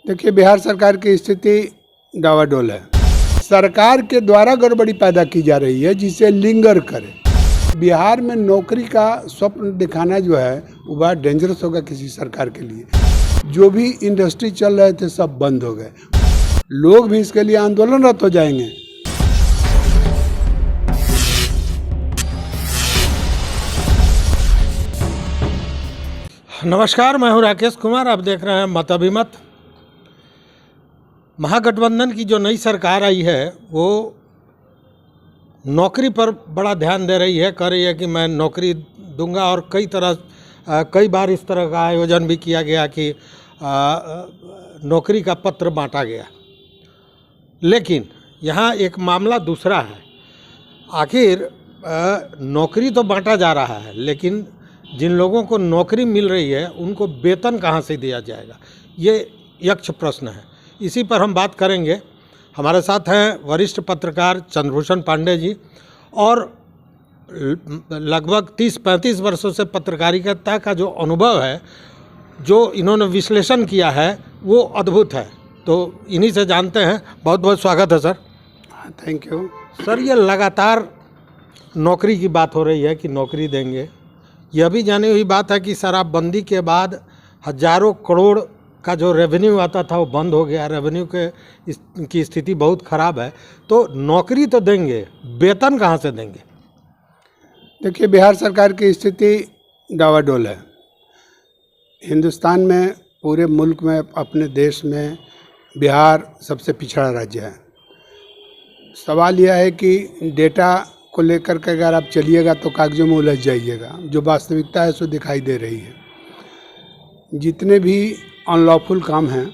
देखिए, बिहार सरकार की स्थिति डावाडोल है। सरकार के द्वारा गड़बड़ी पैदा की जा रही है जिसे लिंगर करे। बिहार में नौकरी का स्वप्न दिखाना जो है वो बड़ा डेंजरस होगा किसी सरकार के लिए। जो भी इंडस्ट्री चल रहे थे सब बंद हो गए। लोग भी इसके लिए आंदोलनरत हो जाएंगे। नमस्कार, मैं हूं राकेश कुमार। आप देख रहे हैं मत अभिमत। महागठबंधन की जो नई सरकार आई है वो नौकरी पर बड़ा ध्यान दे रही है। कह रही है कि मैं नौकरी दूंगा और कई बार इस तरह का आयोजन भी किया गया कि नौकरी का पत्र बांटा गया। लेकिन यहाँ एक मामला दूसरा है। आखिर नौकरी तो बांटा जा रहा है, लेकिन जिन लोगों को नौकरी मिल रही है उनको वेतन कहाँ से दिया जाएगा, ये यक्ष प्रश्न है। इसी पर हम बात करेंगे। हमारे साथ हैं वरिष्ठ पत्रकार चंद्रभूषण पांडे जी, और लगभग 30-35 वर्षों से पत्रकारिता का जो अनुभव है, जो इन्होंने विश्लेषण किया है, वो अद्भुत है। तो इन्हीं से जानते हैं। बहुत बहुत स्वागत है सर। थैंक यू सर, ये लगातार नौकरी की बात हो रही है कि नौकरी देंगे। यह भी जानी हुई बात है कि शराबबंदी के बाद हजारों करोड़ का जो रेवेन्यू आता था वो बंद हो गया। रेवेन्यू की स्थिति बहुत ख़राब है। तो नौकरी तो देंगे, वेतन कहाँ से देंगे? देखिए, बिहार सरकार की स्थिति डावाडोल है। हिंदुस्तान में, पूरे मुल्क में, अपने देश में बिहार सबसे पिछड़ा राज्य है। सवाल यह है कि डेटा को लेकर के अगर आप चलिएगा तो कागजों में उलझ जाइएगा। जो वास्तविकता है सो दिखाई दे रही है। जितने भी अनलॉफुल काम हैं,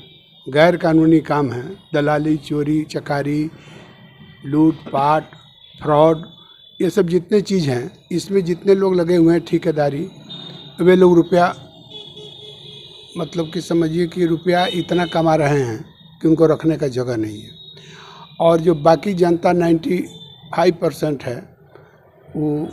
गैर कानूनी काम हैं, दलाली, चोरी, चकारी, लूट पाट, फ्रॉड, ये सब जितने चीज़ हैं, इसमें जितने लोग लगे हुए हैं ठेकेदारी, वे लोग रुपया, मतलब कि समझिए कि रुपया इतना कमा रहे हैं कि उनको रखने का जगह नहीं है। और जो बाकी जनता 95% है वो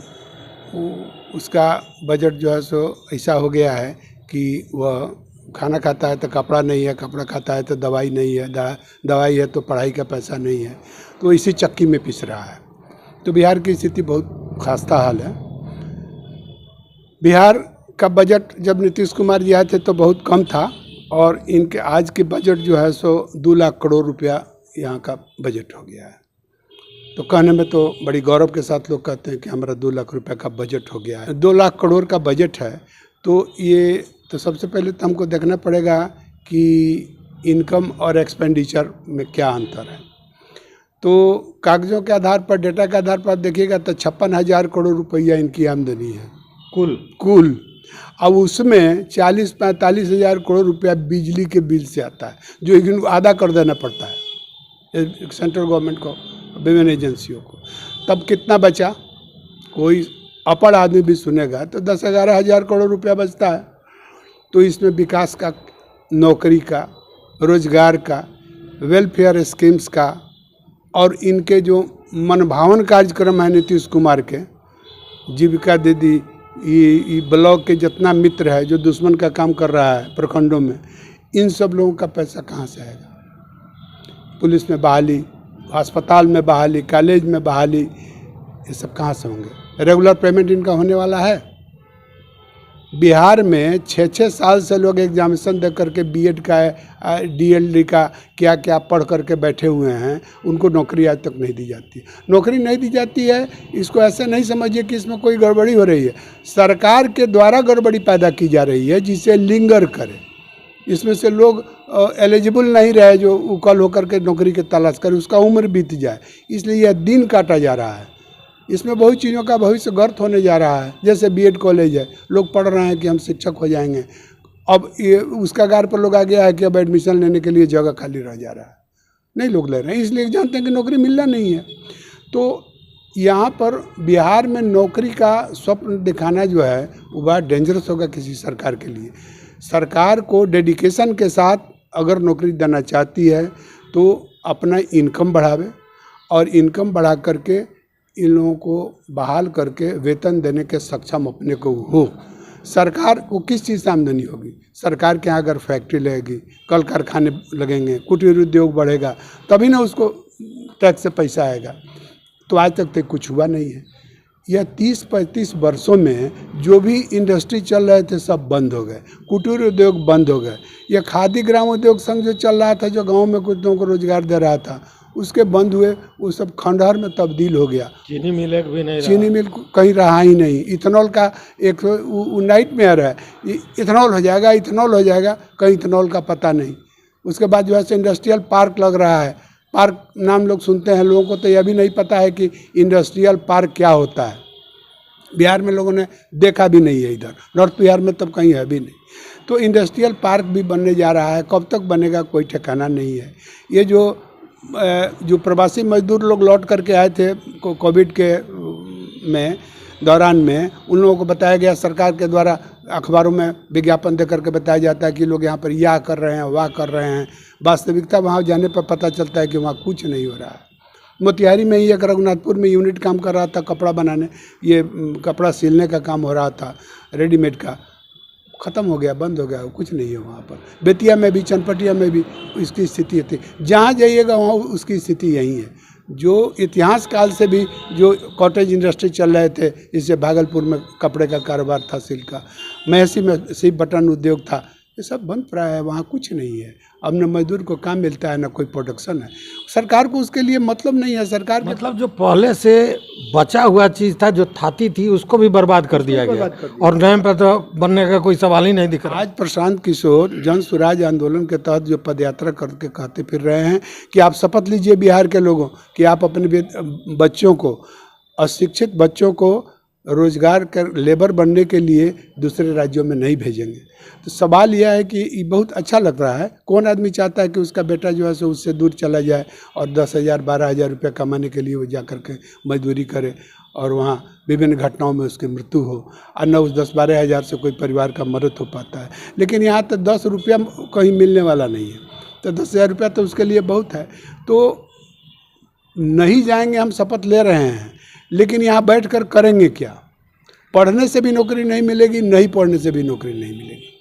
उसका बजट जो है सो ऐसा हो गया है कि वह खाना खाता है तो कपड़ा नहीं है, कपड़ा खाता है तो दवाई नहीं है, दवाई है तो पढ़ाई का पैसा नहीं है, तो इसी चक्की में पिस रहा है। तो बिहार की स्थिति बहुत खस्ता हाल है। बिहार का बजट जब नीतीश कुमार जी आए थे तो बहुत कम था, और इनके आज के बजट जो है सो 2 लाख करोड़ रुपया यहाँ का बजट हो गया है। तो कहने में तो बड़ी गौरव के साथ लोग कहते हैं कि हमारा 2 लाख रुपए का बजट हो गया है। 2 लाख करोड़ का बजट है तो ये तो सबसे पहले तो हमको देखना पड़ेगा कि इनकम और एक्सपेंडिचर में क्या अंतर है। तो कागज़ों के आधार पर, डेटा के आधार पर देखिएगा तो 56,000 करोड़ रुपया इनकी आमदनी है कुल। अब उसमें 40-45 हज़ार करोड़ रुपया बिजली के बिल से आता है, जो इनको आधा कर देना पड़ता है सेंट्रल गवर्नमेंट को, विभिन्न एजेंसियों को। तब कितना बचा? कोई अपर आदमी भी सुनेगा तो 10-11 हज़ार करोड़ रुपया बचता है। तो इसमें विकास का, नौकरी का, रोजगार का, वेलफेयर स्कीम्स का, और इनके जो मनभावन कार्यक्रम है नीतीश कुमार के, जीविका दीदी, ये ब्लॉक के जितना मित्र है जो दुश्मन का काम कर रहा है प्रखंडों में, इन सब लोगों का पैसा कहाँ से आएगा? पुलिस में बहाली, अस्पताल में बहाली, कॉलेज में बहाली, ये सब कहाँ से होंगे? रेगुलर पेमेंट इनका होने वाला है? बिहार में 6-6 साल से लोग एग्जामिनेशन दे करके बीएड का, डीएलडी का क्या क्या पढ़ करके बैठे हुए हैं, उनको नौकरी आज तक नहीं दी जाती। नौकरी नहीं दी जाती है, इसको ऐसे नहीं समझिए कि इसमें कोई गड़बड़ी हो रही है। सरकार के द्वारा गड़बड़ी पैदा की जा रही है जिसे लिंगर करे। इसमें से लोग एलिजिबल नहीं रहे जो उकल होकर के नौकरी की तलाश करे, उसका उम्र बीत जाए, इसलिए यह दिन काटा जा रहा है। इसमें बहुत चीज़ों का भविष्य गर्त होने जा रहा है। जैसे बीएड कॉलेज है, लोग पढ़ रहे हैं कि हम शिक्षक हो जाएंगे, अब ये उसका गार पर लोग आ गया है कि अब एडमिशन लेने के लिए जगह खाली रह जा रहा है, नहीं लोग ले रहे हैं, इसलिए जानते हैं कि नौकरी मिलना नहीं है। तो यहाँ पर बिहार में नौकरी का स्वप्न दिखाना जो है वो बड़ा डेंजरस होगा किसी सरकार के लिए। सरकार को डेडिकेशन के साथ अगर नौकरी देना चाहती है तो अपना इनकम बढ़ावे, और इनकम बढ़ा करके इन लोगों को बहाल करके वेतन देने के सक्षम अपने को हो। सरकार को किस चीज़ से आमदनी होगी? सरकार के यहाँ अगर फैक्ट्री लगेगी, कल कारखाने लगेंगे, कुटीर उद्योग बढ़ेगा, तभी ना उसको टैक्स से पैसा आएगा। तो आज तक तो कुछ हुआ नहीं है। यह 30-35 वर्षों में जो भी इंडस्ट्री चल रहे थे सब बंद हो गए, कुटीर उद्योग बंद हो गए। यह खादी ग्राम उद्योग संघ जो चल रहा था, जो गांव में कुछ लोगों को रोजगार दे रहा था, उसके बंद हुए, वो सब खंडहर में तब्दील हो गया। चीनी मिल एक भी नहीं, चीनी मिल कहीं रहा ही नहीं। इथेनॉल का एक नाइट मेयर है, इथेनॉल हो जाएगा, इथेनॉल हो जाएगा, कहीं इथेनॉल का पता नहीं। उसके बाद जो है इंडस्ट्रियल पार्क लग रहा है। पार्क नाम लोग सुनते हैं, लोगों को तो यह भी नहीं पता है कि इंडस्ट्रियल पार्क क्या होता है। बिहार में लोगों ने देखा भी नहीं है, इधर नॉर्थ बिहार में तब कहीं है भी नहीं। तो इंडस्ट्रियल पार्क भी बनने जा रहा है, कब तक बनेगा कोई ठिकाना नहीं है। ये जो प्रवासी मजदूर लोग लौट करके आए थे कोविड के दौरान में, उन लोगों को बताया गया, सरकार के द्वारा अखबारों में विज्ञापन दे करके बताया जाता है कि लोग यहाँ पर यह कर रहे हैं, वाह कर रहे हैं। वास्तविकता वहाँ जाने पर पता चलता है कि वहाँ कुछ नहीं हो रहा है। मोतिहारी में ही एक रघुनाथपुर में यूनिट काम कर रहा था, कपड़ा बनाने, ये कपड़ा सिलने का काम हो रहा था, रेडीमेड का, ख़त्म हो गया, बंद हो गया, कुछ नहीं है वहाँ पर। बेतिया में भी, चनपटिया में भी इसकी स्थिति थी। जहाँ जाइएगा वहाँ उसकी स्थिति यही है। जो इतिहास काल से भी जो कॉटेज इंडस्ट्री चल रहे थे, इससे भागलपुर में कपड़े का कारोबार था, सिल्क का, महसी में सिप बटन उद्योग था, ये सब बंद पड़ा है, वहाँ कुछ नहीं है। अब न मजदूर को काम मिलता है, न कोई प्रोडक्शन है। सरकार को उसके लिए मतलब नहीं है। सरकार मतलब जो पहले से बचा हुआ चीज़ था, जो थाती थी, उसको भी बर्बाद कर दिया गया, और नए पर तो बनने का कोई सवाल ही नहीं दिख रहा। आज प्रशांत किशोर जन स्वराज आंदोलन के तहत जो पदयात्रा करके कहते फिर रहे हैं कि आप शपथ लीजिए बिहार के लोगों कि आप अपने बच्चों को, अशिक्षित बच्चों को रोजगार कर लेबर बनने के लिए दूसरे राज्यों में नहीं भेजेंगे। तो सवाल यह है कि ये बहुत अच्छा लग रहा है। कौन आदमी चाहता है कि उसका बेटा जो है सो उससे दूर चला जाए और 10,000-12,000 रुपये कमाने के लिए वो जा कर के मजदूरी करे और वहाँ विभिन्न घटनाओं में उसकी मृत्यु हो, और न उस 10-12 हज़ार से कोई परिवार का मदद हो पाता है। लेकिन यहाँ तो 10 रुपया कहीं मिलने वाला नहीं है, तो 10,000 रुपया तो उसके लिए बहुत है। तो नहीं जाएंगे, हम शपथ ले रहे हैं, लेकिन यहाँ बैठकर करेंगे क्या? पढ़ने से भी नौकरी नहीं मिलेगी, नहीं पढ़ने से भी नौकरी नहीं मिलेगी।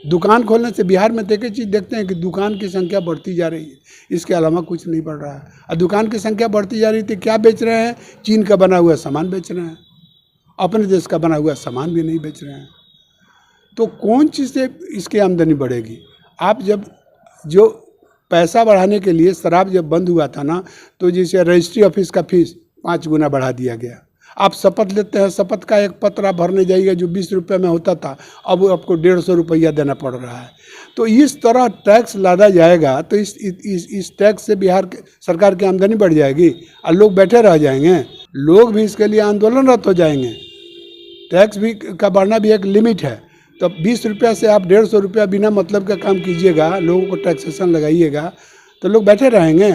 दुकान खोलने से, बिहार में एक चीज़ देखते हैं कि दुकान की संख्या बढ़ती जा रही है, इसके अलावा कुछ नहीं बढ़ रहा है। और दुकान की संख्या बढ़ती जा रही थी, क्या बेच रहे हैं? चीन का बना हुआ सामान बेच रहे हैं, अपने देश का बना हुआ सामान भी नहीं बेच रहे हैं। तो कौन चीज़ से इसकी आमदनी बढ़ेगी? आप जब जो पैसा बढ़ाने के लिए शराब जब बंद हुआ था ना, तो जैसे रजिस्ट्री ऑफिस का फीस 5 गुना बढ़ा दिया गया। आप शपथ लेते हैं, शपथ का एक पत्र आप भरने जाइएगा जो 20 रुपये में होता था, अब आपको 150 रुपया देना पड़ रहा है। तो इस तरह टैक्स लादा जाएगा तो इस टैक्स से बिहार सरकार की आमदनी बढ़ जाएगी और लोग बैठे रह जाएंगे। लोग भी इसके लिए आंदोलनरत हो जाएंगे। टैक्स भी का बढ़ना भी एक लिमिट है। तो 20 रुपया से आप 150 रुपया बिना मतलब का काम कीजिएगा, लोगों को टैक्सेशन लगाइएगा, तो लोग बैठे रहेंगे।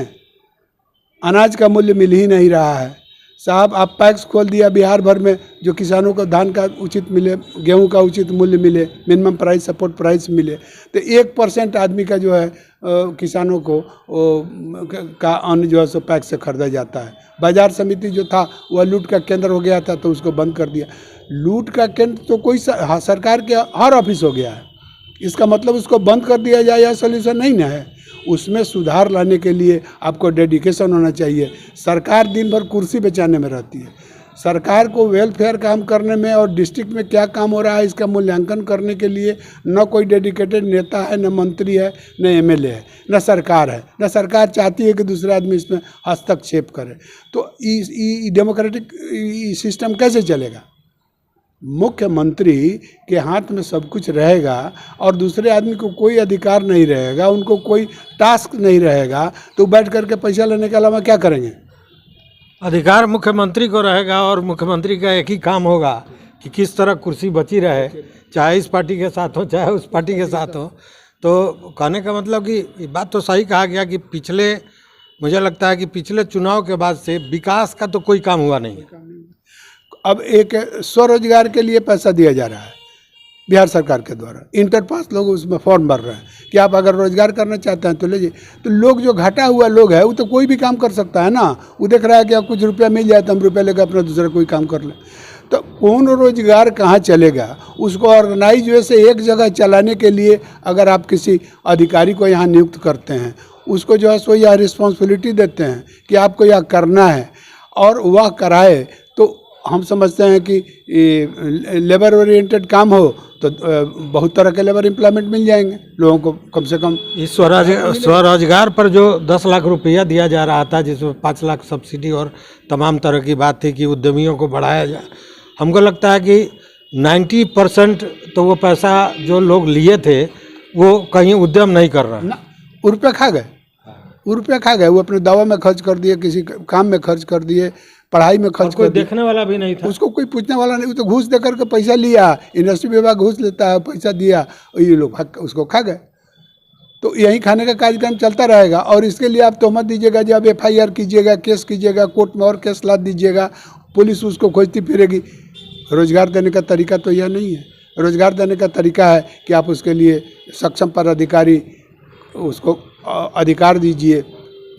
अनाज का मूल्य मिल ही नहीं रहा है साहब। आप पैक्स खोल दिया बिहार भर में, जो किसानों को धान का उचित मिले, गेहूं का उचित मूल्य मिले, मिनिमम प्राइस, सपोर्ट प्राइस मिले, तो 1% आदमी का जो है किसानों को का अन्न जो है सो पैक्स से खरीदा जाता है। बाजार समिति जो था वह लूट का केंद्र हो गया था, तो उसको बंद कर दिया। लूट का केंद्र तो कोई सरकार के हर ऑफिस हो गया है, इसका मतलब उसको बंद कर दिया जाए, यह सोल्यूशन नहीं ना है। उसमें सुधार लाने के लिए आपको डेडिकेशन होना चाहिए। सरकार दिन भर कुर्सी बेचाने में रहती है। सरकार को वेलफेयर काम करने में और डिस्ट्रिक्ट में क्या काम हो रहा है इसका मूल्यांकन करने के लिए न कोई डेडिकेटेड नेता है, न मंत्री है, न एमएलए है, न सरकार है। न सरकार चाहती है कि दूसरा आदमी इसमें हस्तक्षेप करे। तो डेमोक्रेटिक सिस्टम कैसे चलेगा? मुख्यमंत्री के हाथ में सब कुछ रहेगा और दूसरे आदमी को कोई अधिकार नहीं रहेगा, उनको कोई टास्क नहीं रहेगा, तो बैठ करके पैसा लेने के अलावा क्या करेंगे? अधिकार मुख्यमंत्री को रहेगा और मुख्यमंत्री का एक ही काम होगा कि किस तरह कुर्सी बची रहे, चाहे इस पार्टी के साथ हो चाहे उस पार्टी के साथ हो। तो कहने का मतलब कि ये बात तो सही कहा गया कि मुझे लगता है कि पिछले चुनाव के बाद से विकास का तो कोई काम हुआ नहीं है। अब एक स्वरोजगार के लिए पैसा दिया जा रहा है बिहार सरकार के द्वारा। इंटर पास लोग उसमें फॉर्म भर रहे हैं कि आप अगर रोजगार करना चाहते हैं तो लीजिए। तो लोग जो घाटा हुआ लोग है वो तो कोई भी काम कर सकता है ना। वो देख रहा है कि आप कुछ रुपया मिल जाए तो हम रुपया लेकर अपना दूसरा कोई काम कर लें। तो कौन रोजगार कहाँ चलेगा? उसको ऑर्गेनाइज वे से एक जगह चलाने के लिए अगर आप किसी अधिकारी को यहाँ नियुक्त करते हैं, उसको जो है सो यह रिस्पॉन्सिबिलिटी देते हैं कि आपको यह करना है और वह कराए, तो हम समझते हैं कि लेबर ओरिएंटेड काम हो तो बहुत तरह के लेबर एम्प्लॉयमेंट मिल जाएंगे लोगों को। कम से कम इस स्वरोजगार पर जो 10 लाख रुपया दिया जा रहा था, जिसमें 5 लाख सब्सिडी और तमाम तरह की बात थी कि उद्यमियों को बढ़ाया जाए, हमको लगता है कि 90% तो वो पैसा जो लोग लिए थे वो कहीं उद्यम नहीं कर रहा ना, रुपये खा गए, रुपये खा गए। वो अपने दवा में खर्च कर दिए, किसी काम में खर्च कर दिए, पढ़ाई में खर्च कोई कर दिए। देखने वाला भी नहीं था, उसको कोई पूछने वाला नहीं। वो तो घूस दे करके पैसा लिया, इंडस्ट्री विभाग घूस लेता है, पैसा दिया और ये लोग उसको खा गए। तो यही खाने का कार्यक्रम चलता रहेगा और इसके लिए आप तोहमत दीजिएगा, जब FIR कीजिएगा, केस कीजिएगा, कोर्ट में और केस लाद दीजिएगा, पुलिस उसको खोजती फिरेगी। रोजगार देने का तरीका तो यह नहीं है। रोजगार देने का तरीका है कि आप उसके लिए सक्षम पदाधिकारी उसको अधिकार दीजिए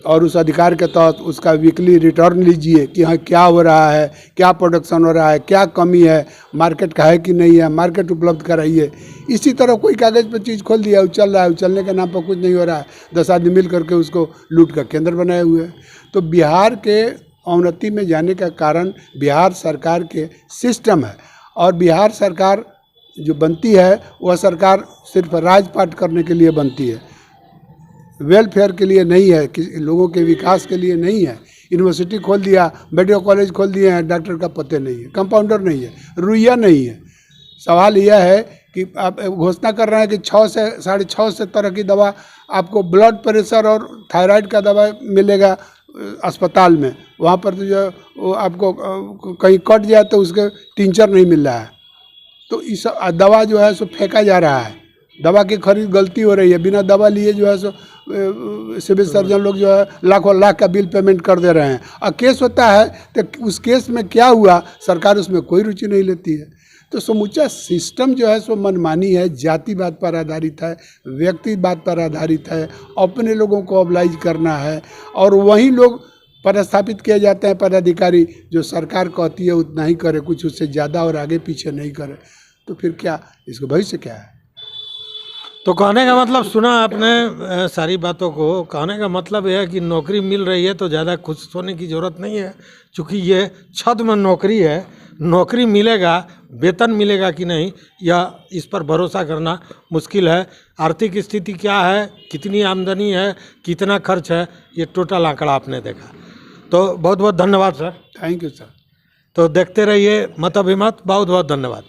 और उस अधिकार के तहत उसका वीकली रिटर्न लीजिए कि हाँ क्या हो रहा है, क्या प्रोडक्शन हो रहा है, क्या कमी है, मार्केट का है कि नहीं है, मार्केट उपलब्ध कराइए। इसी तरह कोई कागज़ पर चीज़ खोल दिया, उछल रहा है, उछलने के नाम पर कुछ नहीं हो रहा है, 10 आदमी मिल करके उसको लूट का केंद्र बनाए हुए हैं। तो बिहार के अवनति में जाने का कारण बिहार सरकार के सिस्टम है। और बिहार सरकार जो बनती है वह सरकार सिर्फ राजपाट करने के लिए बनती है, वेलफेयर के लिए नहीं है, किसी लोगों के विकास के लिए नहीं है। यूनिवर्सिटी खोल दिया, मेडिकल कॉलेज खोल दिए हैं, डॉक्टर का पते नहीं है, कंपाउंडर नहीं है, रुइया नहीं है। सवाल यह है कि आप घोषणा कर रहे हैं कि 6 से 6.5 तरह की दवा आपको ब्लड प्रेशर और थायराइड का दवा मिलेगा अस्पताल में। वहाँ पर तो जो आपको कहीं कट जाए तो उसके टिंचर नहीं मिल रहा है। तो इस दवा जो है सो फेंका जा रहा है, दवा की खरीद गलती हो रही है। बिना दवा लिए जो है सो सिविल सर्जन लोग जो है लाखों लाख का बिल पेमेंट कर दे रहे हैं। और केस होता है तो उस केस में क्या हुआ, सरकार उसमें कोई रुचि नहीं लेती है। तो समूचा सिस्टम जो है सो मनमानी है, जातिवाद पर आधारित है, व्यक्तिवाद पर आधारित है, अपने लोगों को ऑबलाइज करना है और वही लोग पदस्थापित किए जाते हैं पदाधिकारी जो सरकार कहती है उतना ही करे, कुछ उससे ज़्यादा और आगे पीछे नहीं करे। तो फिर क्या, इसका भविष्य क्या है? तो कहने का मतलब सुना आपने सारी बातों को। कहने का मतलब यह है कि नौकरी मिल रही है तो ज़्यादा खुश होने की ज़रूरत नहीं है, क्योंकि ये छद्म नौकरी है। नौकरी मिलेगा, वेतन मिलेगा कि नहीं, यह इस पर भरोसा करना मुश्किल है। आर्थिक स्थिति क्या है, कितनी आमदनी है, कितना खर्च है, ये टोटल आंकड़ा आपने देखा। तो बहुत बहुत धन्यवाद सर। Thank you sir. तो देखते रहिए मत अभिमत। बहुत बहुत धन्यवाद।